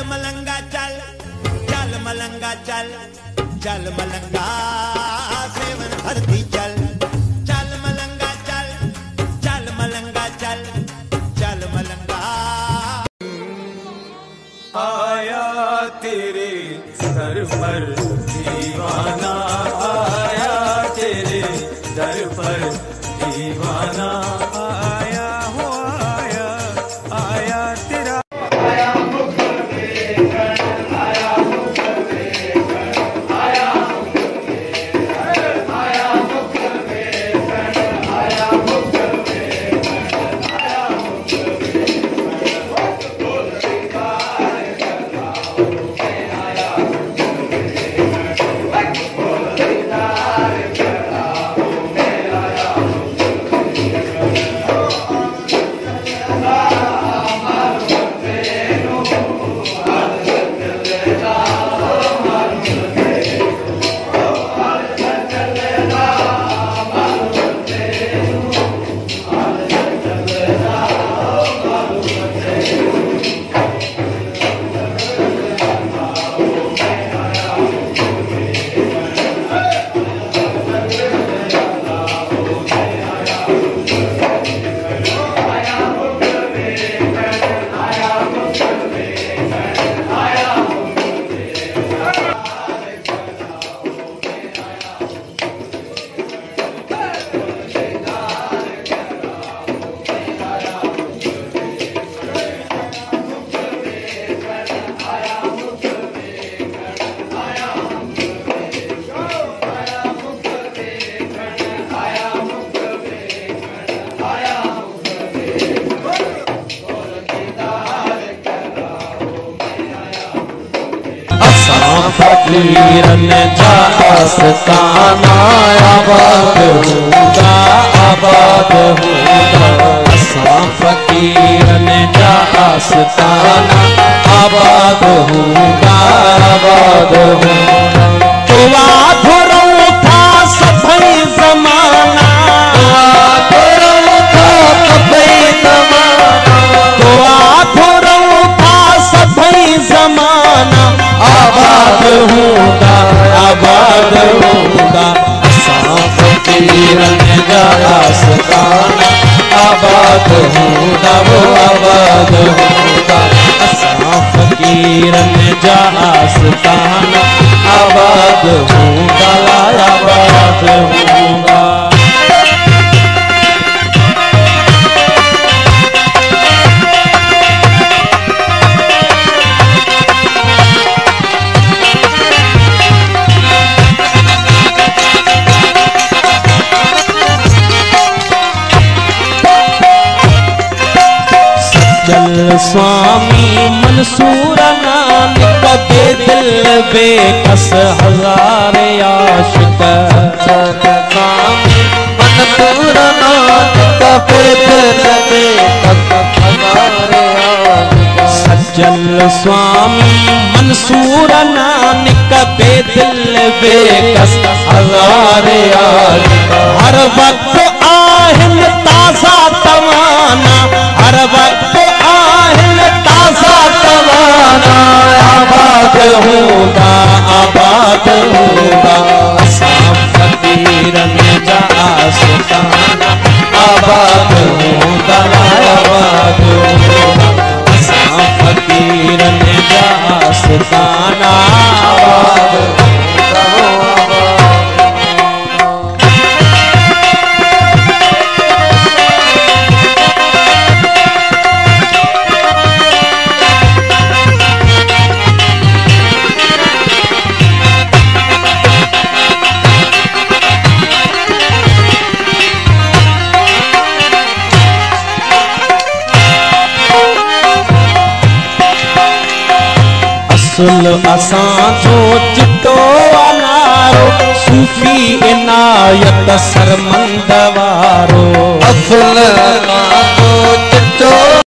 मलंगा चल, चल मलंगा चल, चल मलंगा सेवन भरती चल, चल मलंगा चल, चल मलंगा चल, चल मलंगा। आया तेरे दर पर दीवाना, आया तेरे दर पर दीवाना, आया हो आया, आया तेरा आया मुकर देखन, आया मुकर देखन, आया मुकर देखन, आया मुकर देखन, आया मुकर देखन, आया मुकर देखन, बोल दीदार कराओ, आया मुकर देखन, बोल दीदार कराओ, आया फकीरन जा आस्ताना, आबाद होगा आबाद होगा, असां फकीरन जा आस्ताना, आबाद होगा आबाद होगा। दुआ धुरऊं था सभई ज़माना, धुरऊं था सभई ज़माना, दुआ धुरऊं था सभई ज़माना, आबाद होगा आबाद होगा, असां फकीरन जा आस्ताना, आबाद होगा वो आबाद होगा, असां फकीरन जा आस्ताना, आबाद होगा आबाद होगा। सज्जन स्वामी मंसूर नानक बेदिल बेकस हजार आशिक, स्वामी मंसूर नानक बेदिल बेकस हजार आशिक, सज्जन स्वामी मंसूर नानक बेदिल बेकस हजार आशिक, हर वक्त आहिन ताज़ा तवाना, हर वक्त आहिन ताज़ा तवाना, आबाद होगा आबाद होगा, असां फकीरन जा आस्ताना, आबाद होगा आबाद होगा, असां फकीरन जा आस्ताना, आबाद होगा। सुल असां जो चिट्टो अनारो, सूफी इनायत सरमंद वारो, असल असां जो